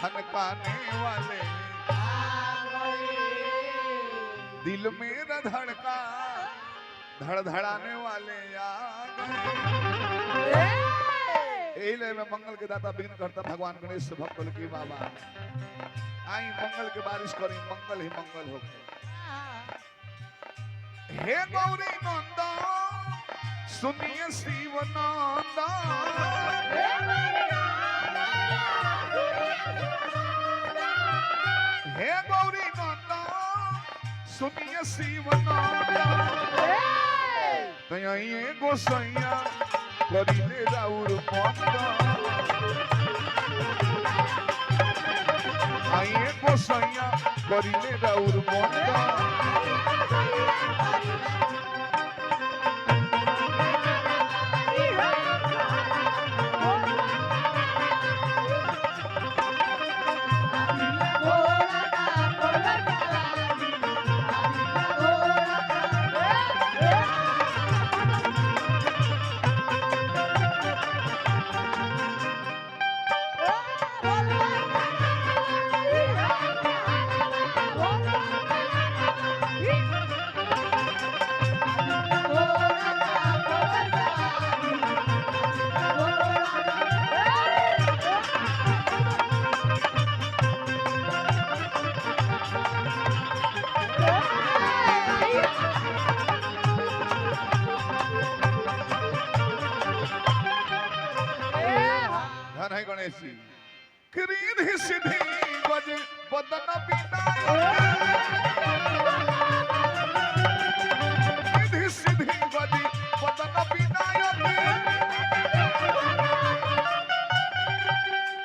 खनकाने वाले दिल मेरा धड़का धड़धड़ाने वाले आ गए। यही ले मैं मंगल के दाता विघ्न करता भगवान गणेश भक्त की बाबा आई मंगल के बारिश करी मंगल ही मंगल हो। हे गौरी नंदा सुनिए शिव नंदा हे गौरी नंदा सुनिए शिव नंदा तैयाई गोसैया करिले राउर मंदा आइए गोसैया करिले राउर मंदा गणेश जी कृधि सिद्धि गज बदन कृधि सिद्धि गज बदन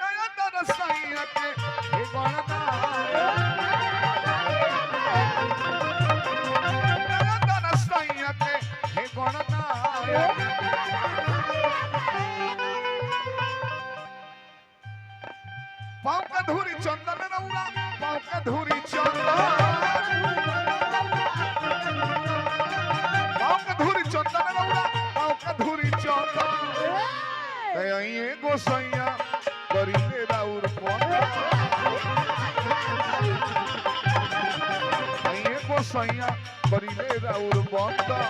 नयन रसैया के हे नयन रसैया के हे गणनायक पाँव का धूरी चंदन रउरा पाँव का धूरी चंदन पाँव का धूरी चंदन रउरा पाँव का धूरी चंदन तैयाई गोसैया करिले राउर मंदा तैयाई गोसैया करिले राउर मंदा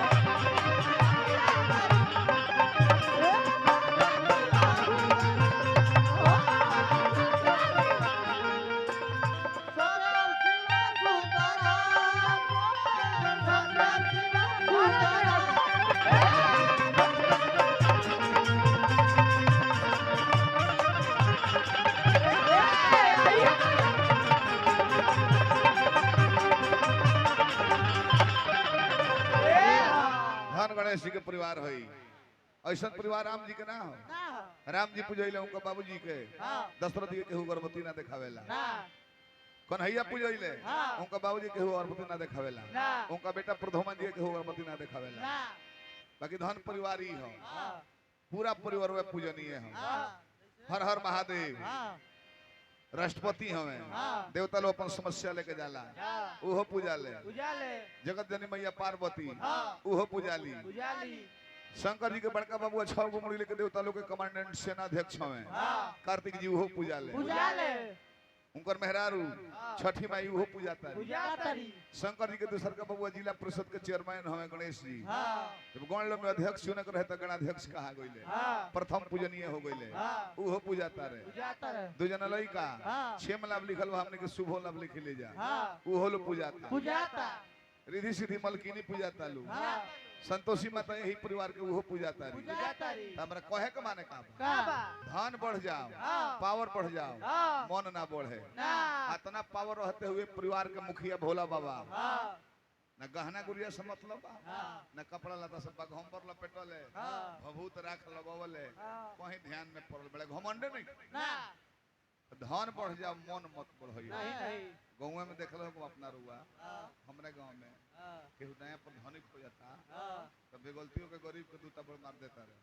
गणेश जी के परिवार है ऐसा परिवार राम जी के ना हो राम जी पूजैले उनका बाबूजी के दशरथ जी केहू गर्भवती ना देखावेला कन्हैया पूजैले उनका बाबूजी केहू गर्भवती ना देखावेला उनका बेटा प्रधोमन जी केहू गर्भवती ना देखावेला बाकी धन परिवार ही हो पूरा परिवार में पूजनीय हो हर हर महादेव राष्ट्रपति हमें देवता लोग अपन समस्या लेके जाला उहो पूजा ले जगत जननी मैया पार्वती उहो पूजा ली शंकर जी के बड़का बाबू 6 गो मुड़ी लेके देवता लोग के कमांडेंट सेनाध्यक्ष हमें कार्तिक जी उहो पूजा ले उनकर मेहरारू छठी माई उहो पूजा तारी शंकर जी के दूसर का बबुआ जिला परिषद के चेयरमैन हमें गणेश जी जब गण में अध्यक्ष चुने रहे तो गणाध्यक्ष कहा गईले प्रथम पूजनीय हो गईले उहो पूजा तारे दो जना लइका 6 लाभ लिखल बा हमने के शुभ लाभ लिख ले जा उहो लो पूजाता रिधि सिद्धि मलकिनी पूजाता लो संतोषी माता यही परिवार के उहो पूजाता हमरा कहे के माने का धन बढ़ जाओ पावर बढ़ जाओ मन ना बढ़े इतना पावर रहते हुए परिवार के मुखिया भोला बाबा न गहना गुड़िया से मतलब न कपड़ा लता सब घंबर लपेटले भभूत राख लगवले कहीं ध्यान में पड़ल बड़े घमंडे नहीं धन बढ़ जाओ मन मत बढ़ियो गाँव में देख लो अपना रुआ हमरे गाँव में केहू नया पर धनिक हो जाता तो बेगलतियों के गरीब के दूता पर मार देता रहे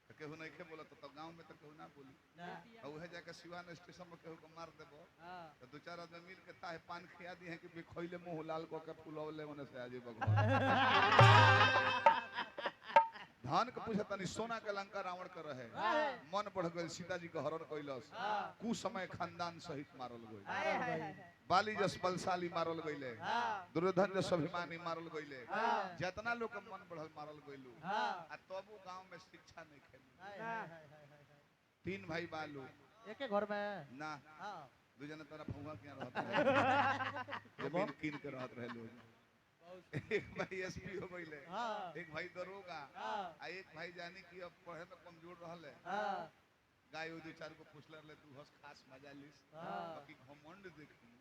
तो केहू नहीं के बोला तो गाँव में तो केहू ना बोली उहे जाके सिवान स्टेशन में केहू को मार देबो तो 2-4 आदमी मिल के ताहे पान खिया दी है कि बिखोइले मुंह लाल को के फुलौले मने से आजी भगवान धान के पूछे तनी सोना के लंका रावण कर रहे मन बढ़ गए सीता जी के हरण कैलस कुछ समय खानदान सहित मारल गई बाली जस बलशाली मारल गईले दुर्योधन जस अभिमानी मारल गईले जितना लोग के मन बढ़ल मारल गईलू आ तबु गांव में शिक्षा नहीं खेली 3 भाई बालू एक घर में ना दू जना तरफ हुआ क्या रहत जमीन कीन के रहत रहे लोग एक भाई एसपी हो गईले एक भाई दरोगा आ एक भाई जानी कि अब पढ़े में कमजोर रहले गाय दो चार को पूछले ले तू हस खास मजा लिस बाकी घमंड देखी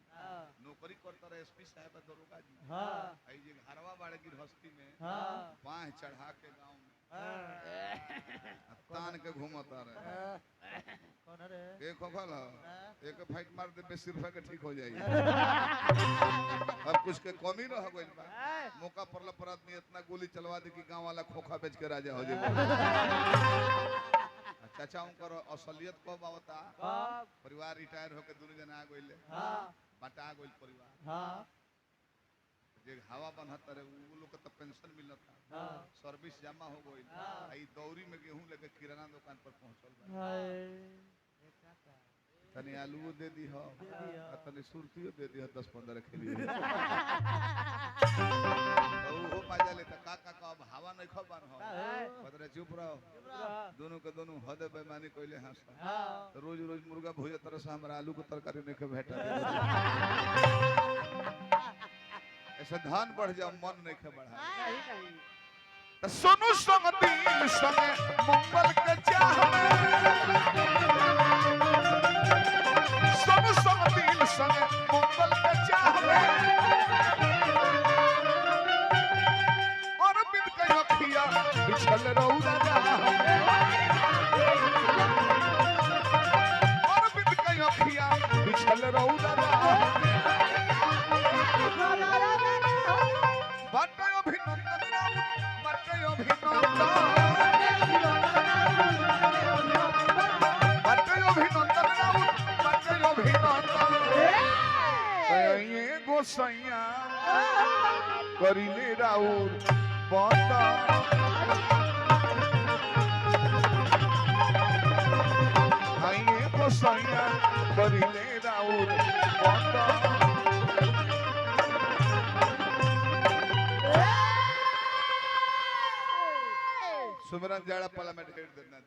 नौकरी करता रहे एसपी साहब दरोगा जी आई जे घरवा बाड़े की हस्ती में बाह चढ़ा के गांव में तान के घूमता रहे कौन रे एक खोखल एक फाइट मार दे बे सिर्फ के ठीक हो जाई अब कुछ के कमी रह गइल बा मौका परला पर आदमी इतना गोली चलवा दे कि गांव वाला खोखा बेच के राजा हो जाए चाचा उनकर असलियत कब आवता परिवार रिटायर होके दोनों जना आ गइले बटा गइल परिवार जे हवा बनत रहे उ लोग के त पेंशन मिलता सर्विस जमा हो गइल आई दौरी में गेहूं लेके किराना दुकान पर पहुंचल बा तनी आलू दे दी हो तनी सुरतियो दे दी हो 10-15 खेली तो वो मजा लेता काका का अब हवा नहीं खबर हो बदरे चुप रहो दोनों के दोनों हद बेईमानी कइले हंस तो रोज रोज मुर्गा भोजे तरह से हमरा आलू के तरकारी नहीं के भेटा ऐसे धान बढ़ जाओ मन नहीं के बढ़ा तो सोनू संग दिल संग मंगल के चाह सोनू संग दिल संग मंगल के चाह और बिन के अखिया बिछल रौदा और बिन के अखिया बिछल रौदा बाटयो अभिनंदन बाटयो अभिनंदन बाटयो अभिनंदन बाटयो अभिनंदन ये गोसैया करिले राउर बंद ये गोसैया करिले राउर बंद सुमरन जाड़ा पाला में ढेर देना